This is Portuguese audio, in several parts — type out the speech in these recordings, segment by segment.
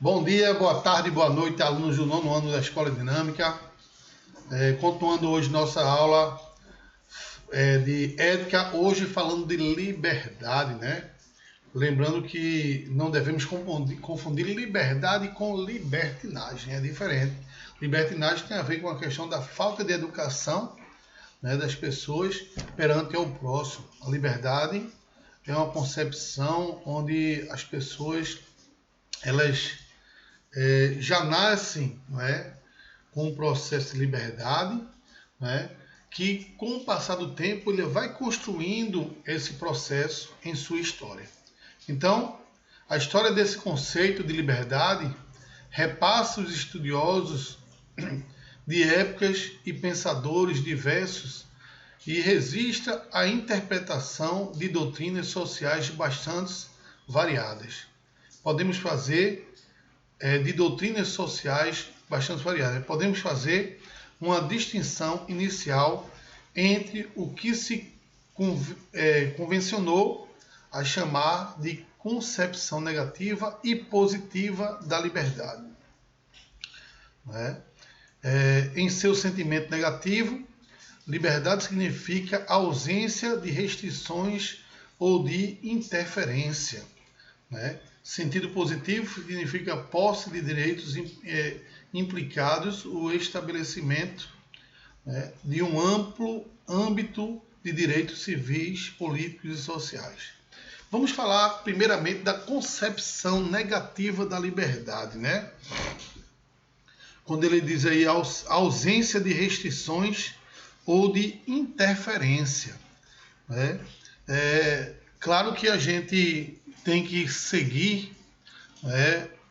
Bom dia, boa tarde, boa noite, alunos do nono ano da Escola Dinâmica. Continuando hoje nossa aula de ética, hoje falando de liberdade, né? Lembrando que não devemos confundir liberdade com libertinagem, é diferente. Libertinagem tem a ver com a questão da falta de educação, né, das pessoas perante ao próximo. A liberdade é uma concepção onde as pessoas elas já nascem, não é, com um processo de liberdade, não é, que com o passar do tempo ele vai construindo esse processo em sua história. Então, a história desse conceito de liberdade repassa os estudiosos de épocas e pensadores diversos e resiste à interpretação de doutrinas sociais bastante variadas. Podemos fazer de doutrinas sociais bastante variadas. Podemos fazer uma distinção inicial entre o que se convencionou a chamar de concepção negativa e positiva da liberdade. Em seu sentimento negativo, liberdade significa ausência de restrições ou de interferência. Sentido positivo significa posse de direitos implicados o estabelecimento de um amplo âmbito de direitos civis, políticos e sociais. Vamos falar primeiramente da concepção negativa da liberdade, né? Quando ele diz aí ausência de restrições ou de interferência, né? Claro que a gente tem que seguir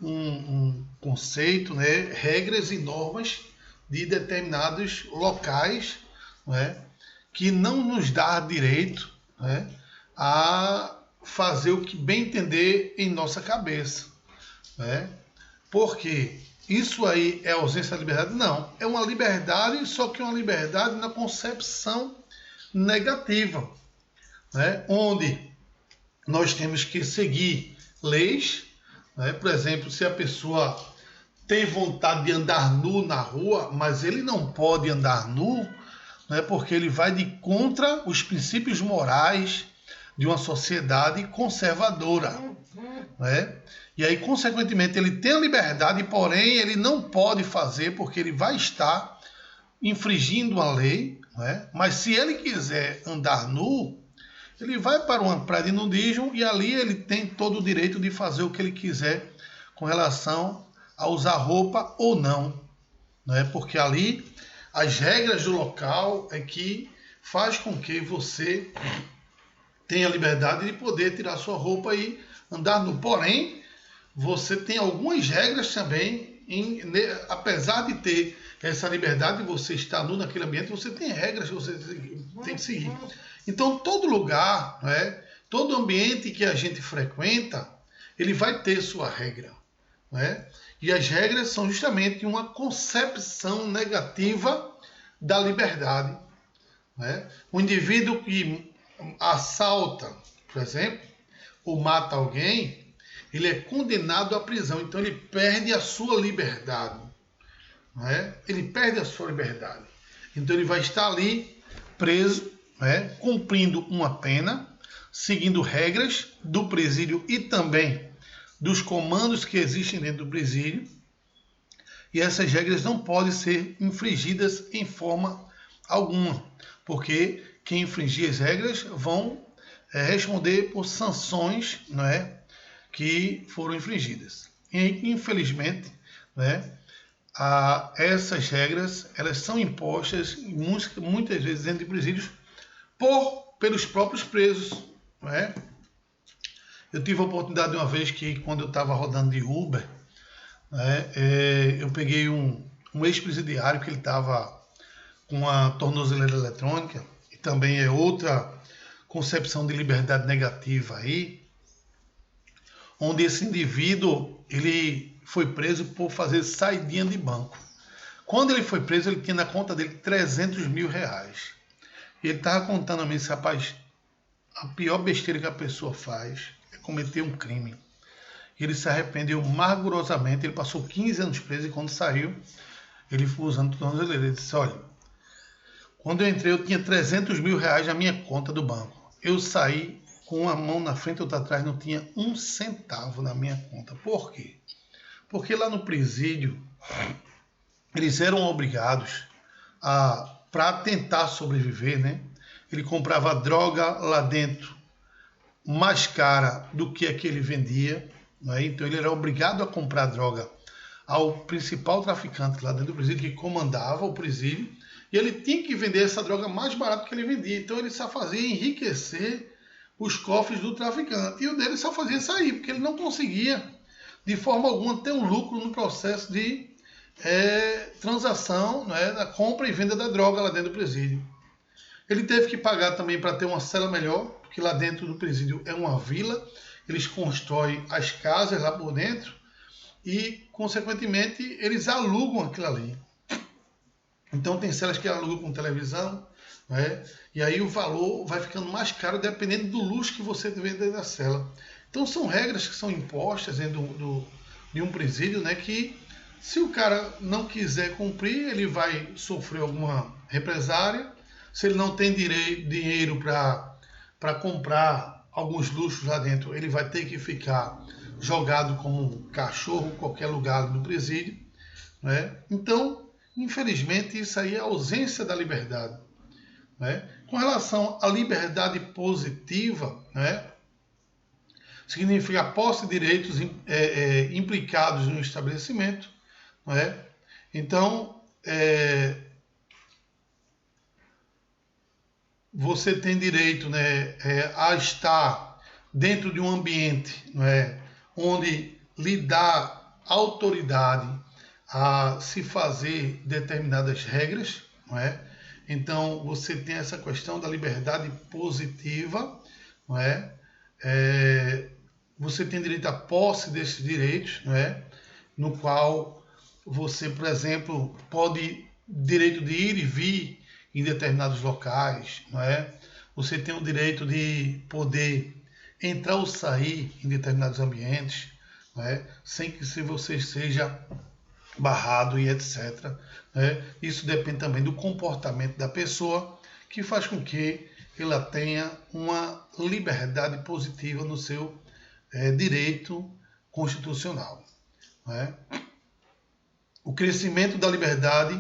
um conceito, regras e normas de determinados locais, que não nos dá direito a fazer o que bem entender em nossa cabeça. Porque isso aí é ausência da liberdade? Não. É uma liberdade, só que uma liberdade na concepção negativa, onde nós temos que seguir leis. Por exemplo, se a pessoa tem vontade de andar nu na rua, mas ele não pode andar nu, porque ele vai de contra os princípios morais de uma sociedade conservadora. E aí, consequentemente, ele tem a liberdade, porém, ele não pode fazer porque ele vai estar infringindo a lei. Mas se ele quiser andar nu, ele vai para uma praia de nudismo e ali ele tem todo o direito de fazer o que ele quiser com relação a usar roupa ou não. Porque ali as regras do local é que faz com que você tenha a liberdade de poder tirar sua roupa e andar nu. Porém, você tem algumas regras também, apesar de ter essa liberdade de você estar nu naquele ambiente, você tem regras que você tem que seguir. Então, todo lugar, todo ambiente que a gente frequenta, ele vai ter sua regra. E as regras são justamente uma concepção negativa da liberdade. O indivíduo que assalta, por exemplo, ou mata alguém, ele é condenado à prisão. Então, ele perde a sua liberdade. Ele perde a sua liberdade. Então, ele vai estar ali preso, cumprindo uma pena, seguindo regras do presídio e também dos comandos que existem dentro do presídio. E essas regras não podem ser infringidas em forma alguma, porque quem infringir as regras vão responder por sanções, que foram infringidas. E, infelizmente, essas regras elas são impostas muitas vezes dentro de presídios pelos próprios presos. Eu tive a oportunidade de uma vez que, quando eu estava rodando de Uber, eu peguei um ex-presidiário que ele estava com a tornozeleira eletrônica, e também é outra concepção de liberdade negativa aí, onde esse indivíduo ele foi preso por fazer saidinha de banco. Quando ele foi preso, ele tinha na conta dele 300 mil reais. E ele estava contando a mim, rapaz, a pior besteira que a pessoa faz é cometer um crime. Ele se arrependeu amargurosamente, ele passou 15 anos preso e quando saiu, ele foi usando tornozeleira. Ele disse, olha, quando eu entrei eu tinha 300 mil reais na minha conta do banco. Eu saí com uma mão na frente e outra atrás, não tinha um centavo na minha conta. Por quê? Porque lá no presídio, eles eram obrigados para tentar sobreviver, né? Ele comprava droga lá dentro mais cara do que a que ele vendia, né? Então ele era obrigado a comprar droga ao principal traficante lá dentro do presídio, que comandava o presídio, e ele tinha que vender essa droga mais barato que ele vendia. Então ele só fazia enriquecer os cofres do traficante. E o dele só fazia sair, porque ele não conseguia, de forma alguma, ter um lucro no processo de transação, né, da compra e venda da droga lá dentro do presídio. Ele teve que pagar também para ter uma cela melhor, porque lá dentro do presídio é uma vila, eles constroem as casas lá por dentro e, consequentemente, eles alugam aquilo ali. Então tem celas que alugam com televisão, né? E aí o valor vai ficando mais caro dependendo do luxo que você tem dentro da cela. Então são regras que são impostas dentro de um presídio, né? Que se o cara não quiser cumprir, ele vai sofrer alguma represária. Se ele não tem dinheiro para comprar alguns luxos lá dentro, ele vai ter que ficar jogado como um cachorro em qualquer lugar do presídio, né? Então, infelizmente, isso aí é a ausência da liberdade, né? Com relação à liberdade positiva, né? Significa a posse de direitos implicados no estabelecimento, né? Então, você tem direito, né, a estar dentro de um ambiente, né, onde lhe dá autoridade a se fazer determinadas regras, não é? Então você tem essa questão da liberdade positiva, não é? Você tem direito à posse desses direitos, não é? No qual você, por exemplo, pode direito de ir e vir em determinados locais, não é? Você tem o direito de poder entrar ou sair em determinados ambientes, não é? Sem que você seja barrado e etc. Né? Isso depende também do comportamento da pessoa, que faz com que ela tenha uma liberdade positiva no seu direito constitucional. Né? O crescimento da liberdade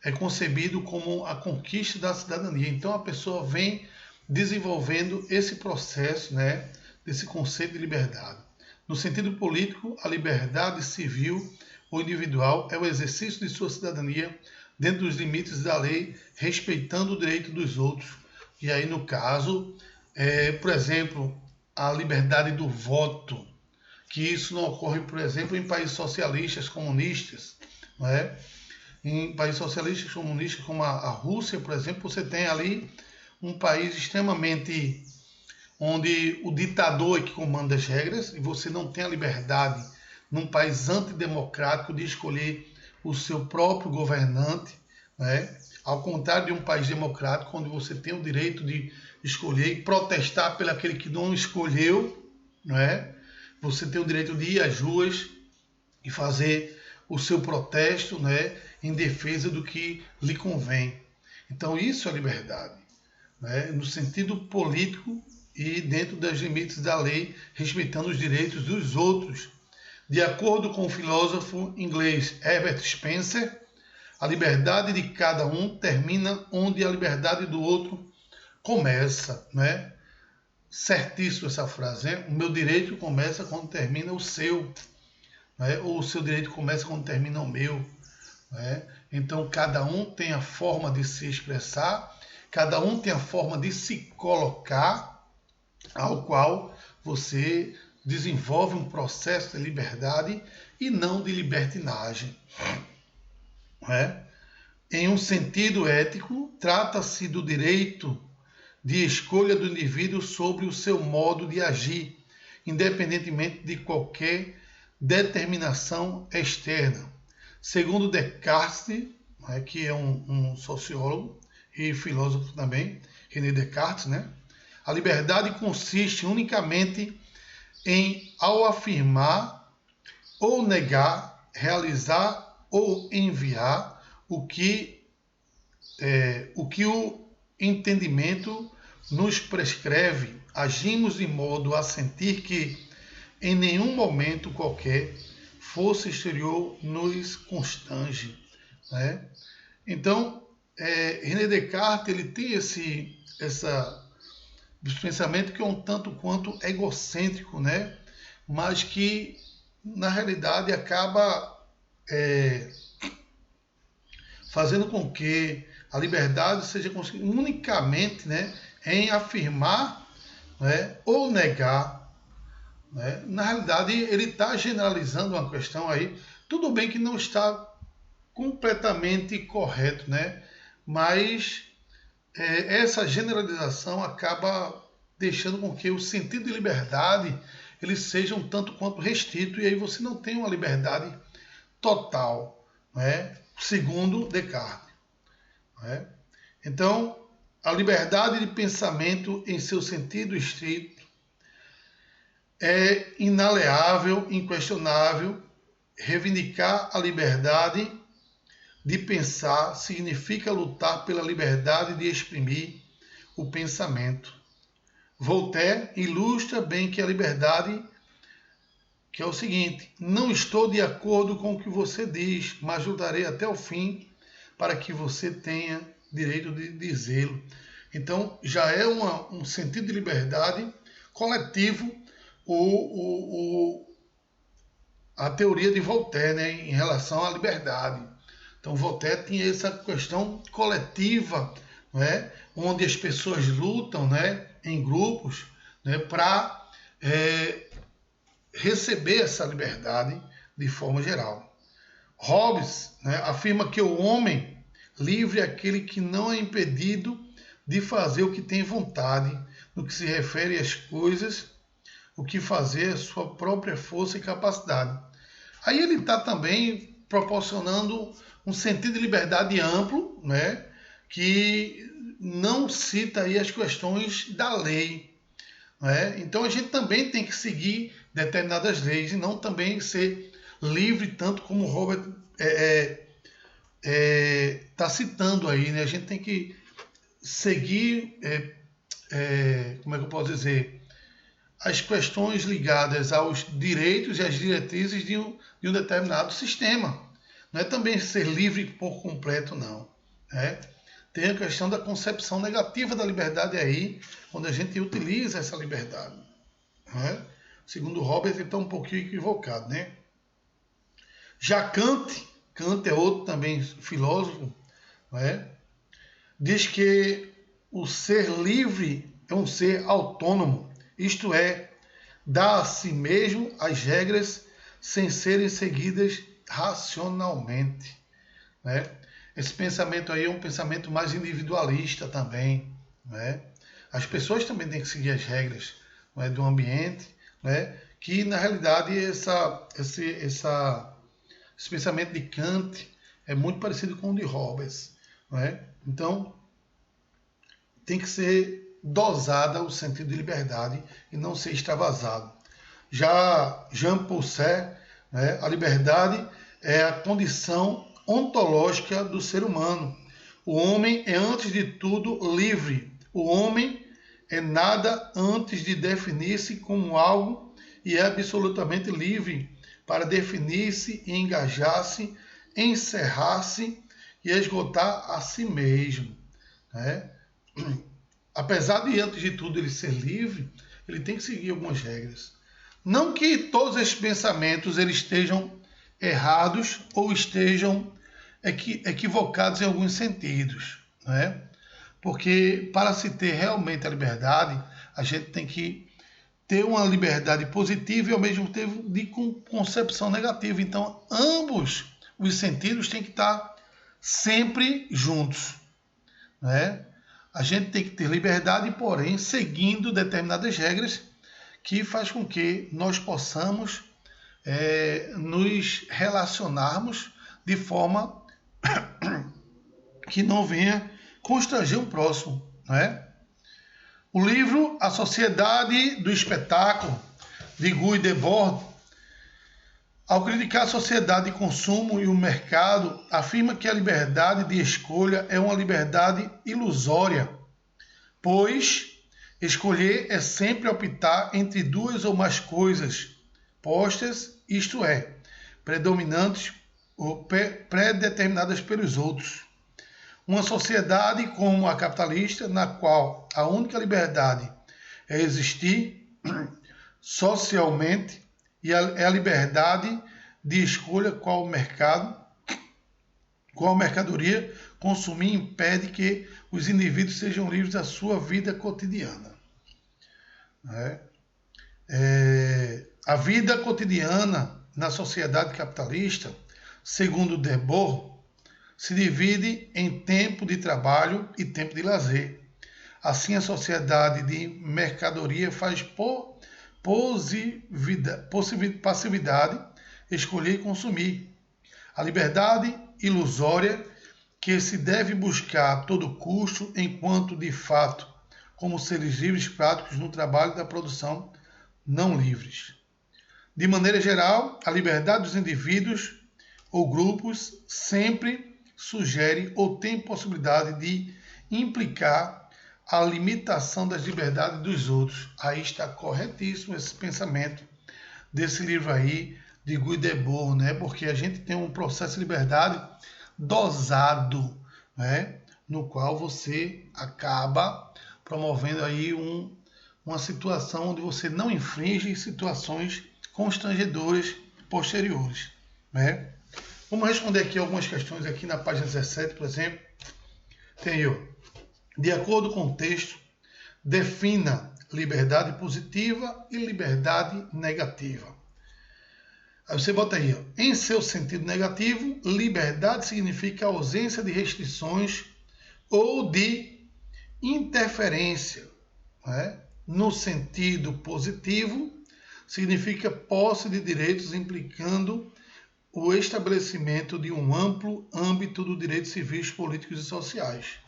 é concebido como a conquista da cidadania. Então a pessoa vem desenvolvendo esse processo, né, desse conceito de liberdade. No sentido político, a liberdade civil ou individual é o exercício de sua cidadania dentro dos limites da lei, respeitando o direito dos outros. E aí, no caso, por exemplo, a liberdade do voto, que isso não ocorre, por exemplo, em países socialistas comunistas, não é? Em países socialistas comunistas como a Rússia, por exemplo, você tem ali um país extremamente onde o ditador é que comanda as regras e você não tem a liberdade num país antidemocrático de escolher o seu próprio governante, né? Ao contrário de um país democrático onde você tem o direito de escolher e protestar pelo aquele que não escolheu, né? Você tem o direito de ir às ruas e fazer o seu protesto, né, em defesa do que lhe convém. Então isso é liberdade, né, no sentido político e dentro dos limites da lei, respeitando os direitos dos outros. De acordo com o filósofo inglês Herbert Spencer, a liberdade de cada um termina onde a liberdade do outro começa, né? Certíssimo essa frase, né? O meu direito começa quando termina o seu, né? Ou o seu direito começa quando termina o meu, né? Então cada um tem a forma de se expressar, cada um tem a forma de se colocar, ao qual você desenvolve um processo de liberdade e não de libertinagem. Né? Em um sentido ético, trata-se do direito de escolha do indivíduo sobre o seu modo de agir, independentemente de qualquer determinação externa. Segundo Descartes, né, que é um sociólogo e filósofo também, René Descartes, né? A liberdade consiste unicamente ao afirmar ou negar, realizar ou enviar o que o entendimento nos prescreve, agimos de modo a sentir que em nenhum momento qualquer força exterior nos constrange, né? Então, René Descartes ele tem esse pensamento que é um tanto quanto egocêntrico, né? Mas que na realidade acaba fazendo com que a liberdade seja conseguida unicamente, né, em afirmar, né, ou negar. Né? Na realidade, ele está generalizando uma questão aí. Tudo bem que não está completamente correto, né? Mas essa generalização acaba deixando com que o sentido de liberdade ele seja um tanto quanto restrito e aí você não tem uma liberdade total, né? Segundo Descartes. Né? Então, a liberdade de pensamento em seu sentido estrito é inaleável, inquestionável. Reivindicar a liberdade de pensar significa lutar pela liberdade de exprimir o pensamento. Voltaire ilustra bem que a liberdade, que é o seguinte: não estou de acordo com o que você diz, mas lutarei até o fim para que você tenha direito de dizê-lo. Então, já é um sentido de liberdade coletivo a teoria de Voltaire, né, em relação à liberdade. Então, Voltaire tinha essa questão coletiva, né, onde as pessoas lutam, né, em grupos, né, para receber essa liberdade de forma geral. Hobbes, né, afirma que o homem livre é aquele que não é impedido de fazer o que tem vontade, no que se refere às coisas, o que fazer é sua própria força e capacidade. Aí ele está também proporcionando um sentido de liberdade amplo, né, que não cita aí as questões da lei. Né? Então a gente também tem que seguir determinadas leis e não também ser livre tanto como o Robert está citando aí. Né? A gente tem que seguir, como é que eu posso dizer, as questões ligadas aos direitos e às diretrizes de um determinado sistema. Não é também ser livre por completo, não. Né? Tem a questão da concepção negativa da liberdade aí, quando a gente utiliza essa liberdade. Né? Segundo Robert, ele está um pouquinho equivocado. Né? Já Kant é outro também filósofo, né? Diz que o ser livre é um ser autônomo, isto é, dá a si mesmo as regras sem serem seguidas racionalmente. Né? Esse pensamento aí é um pensamento mais individualista também. Né? As pessoas também têm que seguir as regras, né, do ambiente, né? Que na realidade esse pensamento de Kant é muito parecido com o de Hobbes. Né? Então, tem que ser dosada o sentido de liberdade e não ser extravasado. Já Jean-Paul Sartre, né, a liberdade é a condição ontológica do ser humano. O homem é, antes de tudo, livre. O homem é nada antes de definir-se como algo e é absolutamente livre para definir-se, engajar-se, encerrar-se e esgotar a si mesmo. Né? Apesar de, antes de tudo, ele ser livre, ele tem que seguir algumas regras. Não que todos esses pensamentos eles estejam errados ou estejam equivocados em alguns sentidos. Né? Porque para se ter realmente a liberdade, a gente tem que ter uma liberdade positiva e ao mesmo tempo de concepção negativa. Então, ambos os sentidos têm que estar sempre juntos. Né? A gente tem que ter liberdade, porém, seguindo determinadas regras que faz com que nós possamos nos relacionarmos de forma que não venha constranger o próximo. Né? O livro A Sociedade do Espetáculo, de Guy Debord, ao criticar a sociedade de consumo e o mercado, afirma que a liberdade de escolha é uma liberdade ilusória, pois escolher é sempre optar entre duas ou mais coisas postas, isto é, predominantes ou pré-determinadas pelos outros. Uma sociedade como a capitalista, na qual a única liberdade é existir socialmente e é a liberdade de escolha qual mercadoria consumir impede que os indivíduos sejam livres da sua vida cotidiana. A vida cotidiana na sociedade capitalista, segundo Debord, se divide em tempo de trabalho e tempo de lazer. Assim, a sociedade de mercadoria faz passividade escolher e consumir. A liberdade ilusória que se deve buscar a todo custo, enquanto de fato, como seres livres práticos no trabalho da produção, não livres. De maneira geral, a liberdade dos indivíduos ou grupos sempre sugere ou tem possibilidade de implicar a limitação das liberdades dos outros. Aí está corretíssimo esse pensamento desse livro aí de Guy Debord, né? Porque a gente tem um processo de liberdade dosado, né? No qual você acaba promovendo aí uma situação onde você não infringe situações constrangedoras posteriores, né? Vamos responder aqui algumas questões aqui na página 17, por exemplo. Tem eu. De acordo com o texto, defina liberdade positiva e liberdade negativa. Aí você bota aí, ó, em seu sentido negativo, liberdade significa ausência de restrições ou de interferência. Né? No sentido positivo, significa posse de direitos implicando o estabelecimento de um amplo âmbito dos direitos civis, políticos e sociais.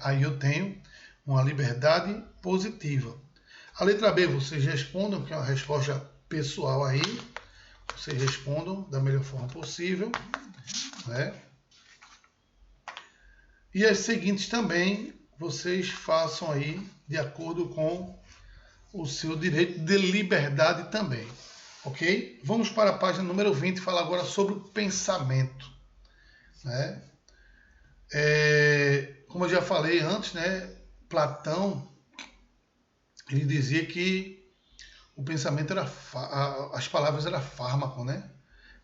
Aí eu tenho uma liberdade positiva. A letra B, vocês respondam, que é uma resposta pessoal aí. Vocês respondam da melhor forma possível. Né? E as seguintes também, vocês façam aí de acordo com o seu direito de liberdade também. Ok? Vamos para a página número 20 e falar agora sobre o pensamento. Né? Como eu já falei antes, né? Platão, ele dizia que o pensamento era, as palavras eram fármaco, né?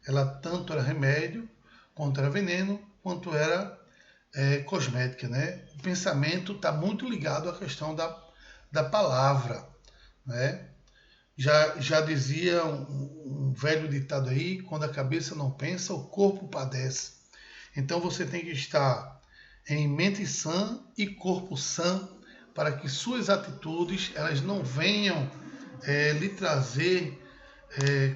Ela tanto era remédio, quanto era veneno, quanto era cosmética, né? O pensamento está muito ligado à questão da palavra, né? Já dizia um velho ditado aí, quando a cabeça não pensa, o corpo padece. Então você tem que estar em mente sã e corpo sã, para que suas atitudes elas não venham lhe trazer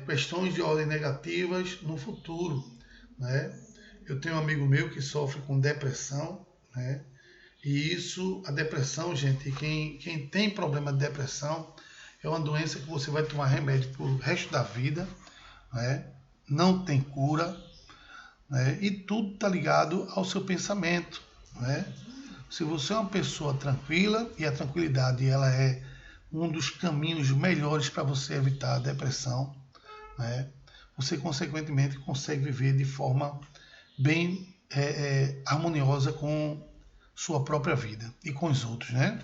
questões de ordem negativas no futuro. Né? Eu tenho um amigo meu que sofre com depressão, né? E a depressão, gente, quem tem problema de depressão, é uma doença que você vai tomar remédio pro resto da vida, né? Não tem cura, né? E tudo está ligado ao seu pensamento. Né? Se você é uma pessoa tranquila, e a tranquilidade ela é um dos caminhos melhores para você evitar a depressão, né? Você consequentemente consegue viver de forma bem harmoniosa com sua própria vida e com os outros. Né?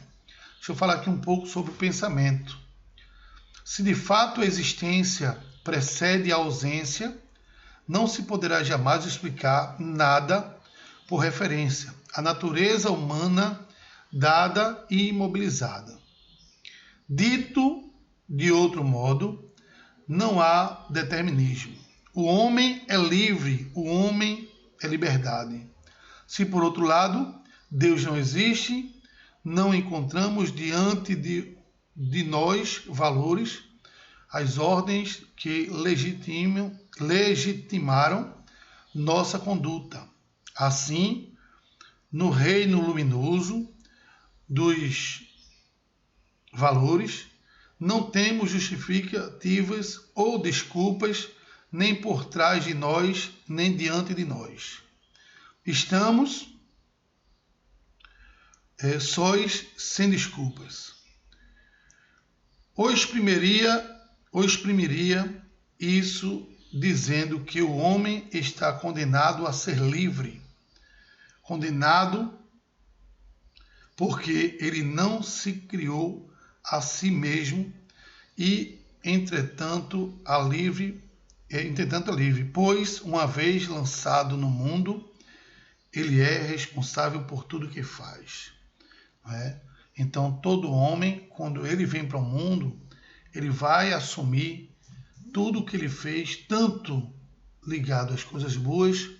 Deixa eu falar aqui um pouco sobre o pensamento. Se de fato a existência precede a ausência, não se poderá jamais explicar nada por referência à natureza humana dada e imobilizada. Dito de outro modo, não há determinismo. O homem é livre, o homem é liberdade. Se por outro lado, Deus não existe, não encontramos diante de nós valores, as ordens que legitimaram nossa conduta. Assim, no reino luminoso dos valores, não temos justificativas ou desculpas nem por trás de nós, nem diante de nós. Estamos sóis, sem desculpas. Ou exprimiria isso dizendo que o homem está condenado a ser livre. Condenado porque ele não se criou a si mesmo e, entretanto, é livre, pois, uma vez lançado no mundo, ele é responsável por tudo que faz. Não é? Então, todo homem, quando ele vem para o mundo, ele vai assumir tudo que ele fez, tanto ligado às coisas boas,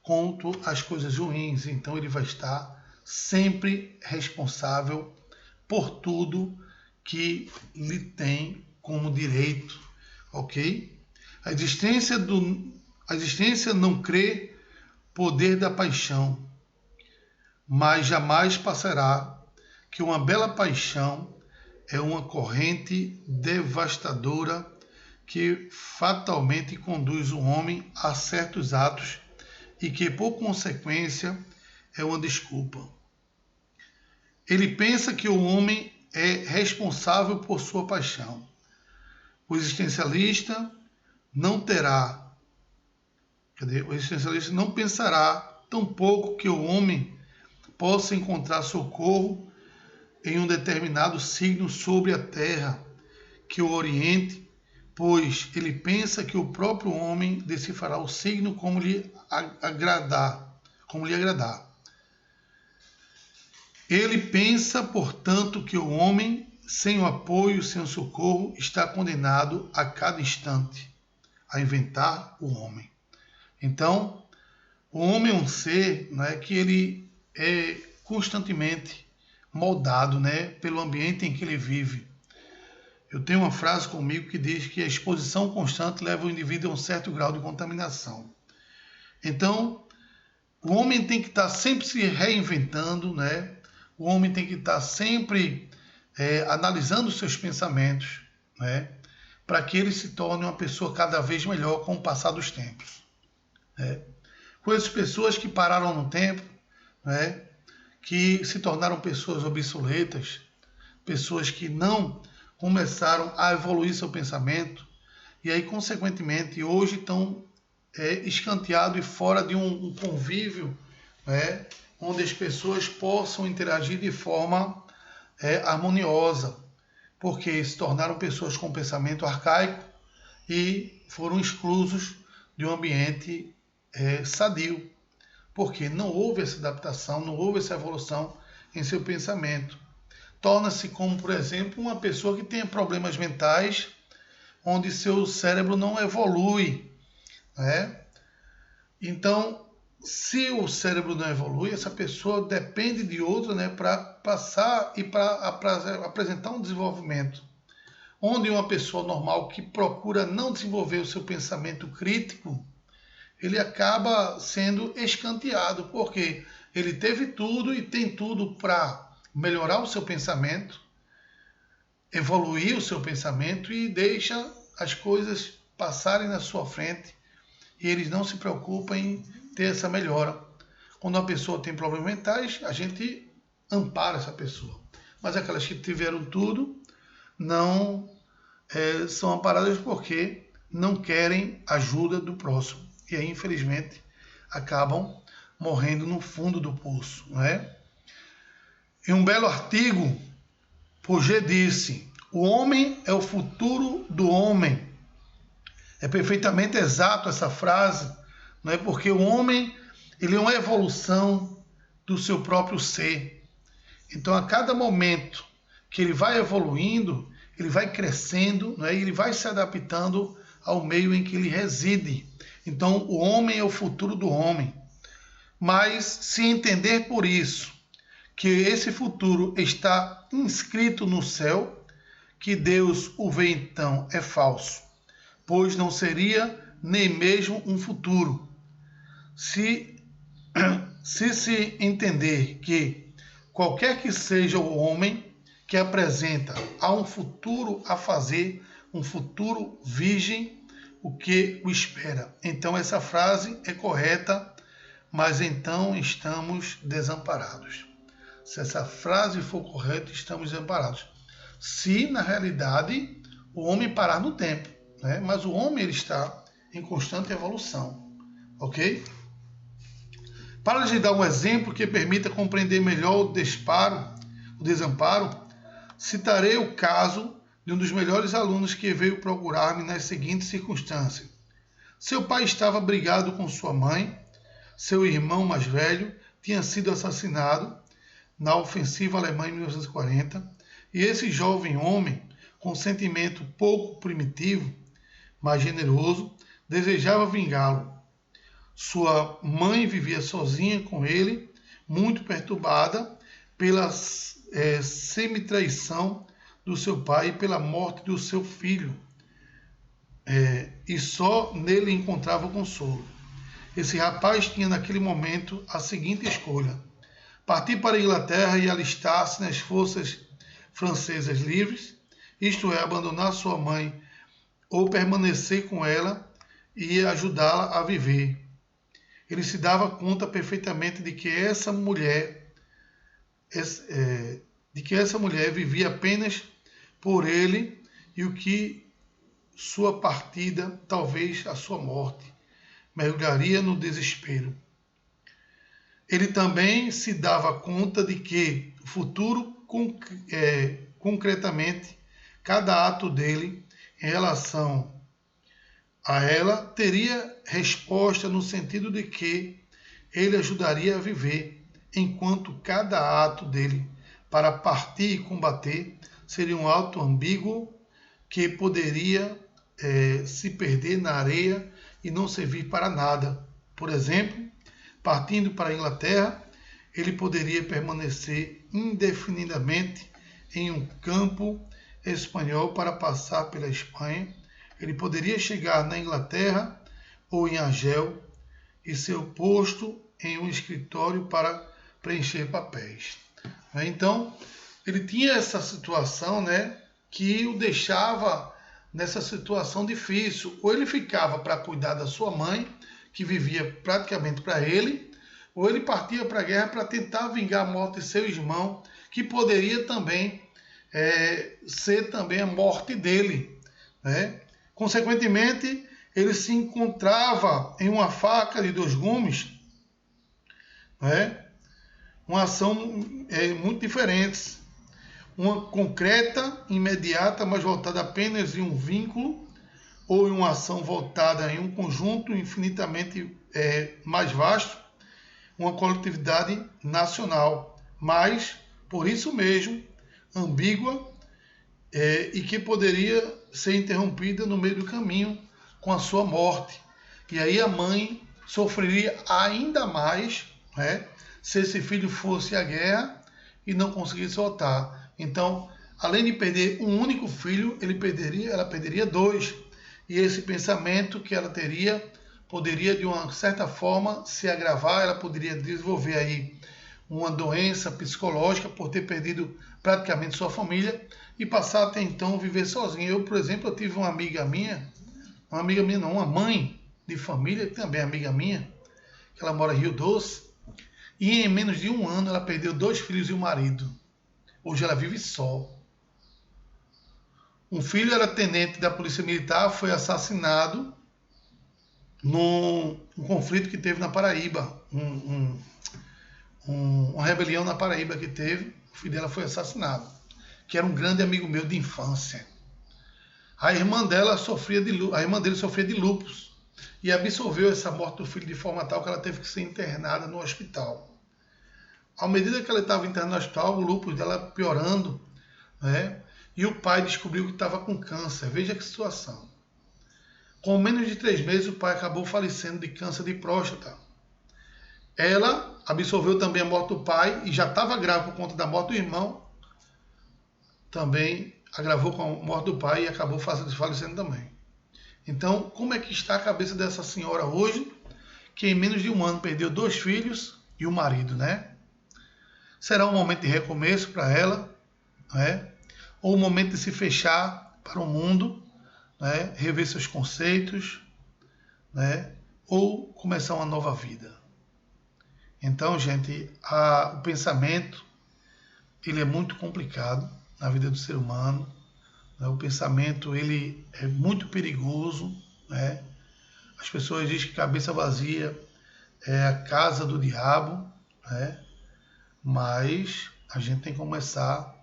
quanto às coisas ruins. Então, ele vai estar sempre responsável por tudo que lhe tem como direito, ok? A existência não crê poder da paixão, mas jamais passará que uma bela paixão é uma corrente devastadora que fatalmente conduz o homem a certos atos e que, por consequência, é uma desculpa. Ele pensa que o homem é responsável por sua paixão. O existencialista não pensará tampouco que o homem possa encontrar socorro em um determinado signo sobre a terra que o oriente, pois ele pensa que o próprio homem decifrará o signo como lhe agradar. Ele pensa, portanto, que o homem, sem o apoio, sem o socorro, está condenado a cada instante a inventar o homem. Então, o homem é um ser, né, que ele é constantemente moldado, né, pelo ambiente em que ele vive. Eu tenho uma frase comigo que diz que a exposição constante leva o indivíduo a um certo grau de contaminação. Então, o homem tem que estar sempre se reinventando, né? O homem tem que estar sempre analisando os seus pensamentos, né? Para que ele se torne uma pessoa cada vez melhor com o passar dos tempos. Né? Conheço pessoas que pararam no tempo, né? Que se tornaram pessoas obsoletas, pessoas que não começaram a evoluir seu pensamento e aí, consequentemente, hoje estão escanteados e fora de um convívio, né, onde as pessoas possam interagir de forma harmoniosa, porque se tornaram pessoas com pensamento arcaico e foram exclusos de um ambiente sadio, porque não houve essa adaptação, não houve essa evolução em seu pensamento. Torna-se como, por exemplo, uma pessoa que tem problemas mentais, onde seu cérebro não evolui, né? Então, se o cérebro não evolui, essa pessoa depende de outra, né, para passar e para apresentar um desenvolvimento. Onde uma pessoa normal que procura não desenvolver o seu pensamento crítico, ele acaba sendo escanteado, porque ele teve tudo e tem tudo para melhorar o seu pensamento, evoluir o seu pensamento e deixa as coisas passarem na sua frente e eles não se preocupam em ter essa melhora. Quando uma pessoa tem problemas mentais, a gente ampara essa pessoa. Mas aquelas que tiveram tudo não são amparadas porque não querem ajuda do próximo. E aí, infelizmente, acabam morrendo no fundo do poço. Não é? Em um belo artigo, Piaget disse: o homem é o futuro do homem. É perfeitamente exato essa frase, não é? Porque o homem ele é uma evolução do seu próprio ser. Então, a cada momento que ele vai evoluindo, ele vai crescendo, não é? Ele vai se adaptando ao meio em que ele reside. Então, o homem é o futuro do homem. Mas, se entender por isso, que esse futuro está inscrito no céu, que Deus o vê então é falso, pois não seria nem mesmo um futuro. Se entender que qualquer que seja o homem, que apresenta a um futuro a fazer, um futuro virgem, o que o espera. Então essa frase é correta, mas então estamos desamparados. Se essa frase for correta, estamos desamparados. Se na realidade o homem parar no tempo, né? Mas o homem ele está em constante evolução, ok? Para lhe dar um exemplo que permita compreender melhor o desamparo, citarei o caso de um dos melhores alunos que veio procurar-me nas seguintes circunstâncias. Seu pai estava brigado com sua mãe, seu irmão mais velho tinha sido assassinado na ofensiva alemã em 1940, e esse jovem homem, com sentimento pouco primitivo, mas generoso, desejava vingá-lo. Sua mãe vivia sozinha com ele, muito perturbada pela semi-traição do seu pai e pela morte do seu filho, e só nele encontrava consolo. Esse rapaz tinha naquele momento a seguinte escolha: partir para a Inglaterra e alistar-se nas forças francesas livres, isto é, abandonar sua mãe ou permanecer com ela e ajudá-la a viver. Ele se dava conta perfeitamente de que essa mulher vivia apenas por ele e o que sua partida, talvez a sua morte, mergulharia no desespero. Ele também se dava conta de que o futuro, concretamente, cada ato dele em relação a ela teria resposta no sentido de que ele ajudaria a viver, enquanto cada ato dele para partir e combater seria um ato ambíguo que poderia se perder na areia e não servir para nada. Por exemplo, partindo para a Inglaterra, ele poderia permanecer indefinidamente em um campo espanhol para passar pela Espanha. Ele poderia chegar na Inglaterra ou em Argel e ser posto em um escritório para preencher papéis. Então, ele tinha essa situação, né, que o deixava nessa situação difícil. Ou ele ficava para cuidar da sua mãe, que vivia praticamente para ele, ou ele partia para a guerra para tentar vingar a morte de seu irmão, que poderia também ser também a morte dele, né? Consequentemente, ele se encontrava em uma faca de dois gumes, né? Uma ação muito diferentes. Uma concreta, imediata, mas voltada apenas em um vínculo, ou em uma ação voltada em um conjunto infinitamente mais vasto, uma coletividade nacional, mas, por isso mesmo, ambígua, e que poderia ser interrompida no meio do caminho com a sua morte. E aí a mãe sofreria ainda mais, né, se esse filho fosse à guerra e não conseguisse voltar. Então, além de perder um único filho, ela perderia dois. E esse pensamento que ela teria poderia, de uma certa forma, se agravar. Ela poderia desenvolver aí uma doença psicológica por ter perdido praticamente sua família e passar até então a viver sozinha. Eu, por exemplo, eu tive uma mãe de família, que também é amiga minha, que ela mora em Rio Doce, e em menos de um ano ela perdeu 2 filhos e um marido. Hoje ela vive só. Um filho era tenente da Polícia Militar, foi assassinado num conflito que teve na Paraíba, uma rebelião na Paraíba que teve. O filho dela foi assassinado, que era um grande amigo meu de infância. A irmã dele sofria de lúpus e absorveu essa morte do filho de forma tal que ela teve que ser internada no hospital. À medida que ela estava internada no hospital, o lúpus dela piorando, né? E o pai descobriu que estava com câncer. Veja que situação. Com menos de 3 meses, o pai acabou falecendo de câncer de próstata. Ela absorveu também a morte do pai e já estava grávida por conta da morte do irmão. Também agravou com a morte do pai e acabou falecendo também. Então, como é que está a cabeça dessa senhora hoje, que em menos de um ano perdeu 2 filhos e um marido, né? Será um momento de recomeço para ela, né? Ou o momento de se fechar para o mundo, né? Rever seus conceitos, né? Ou começar uma nova vida. Então, gente, o pensamento ele é muito complicado na vida do ser humano. Né? O pensamento ele é muito perigoso, né? As pessoas dizem que cabeça vazia é a casa do diabo, né? Mas a gente tem que começar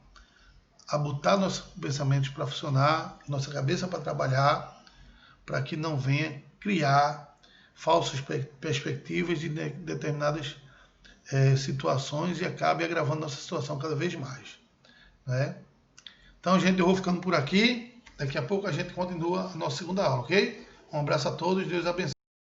a botar nossos pensamentos para funcionar, nossa cabeça para trabalhar, para que não venha criar falsas perspectivas de determinadas situações e acabe agravando nossa situação cada vez mais, né? Então, gente, eu vou ficando por aqui. Daqui a pouco a gente continua a nossa segunda aula, ok? Um abraço a todos, Deus abençoe.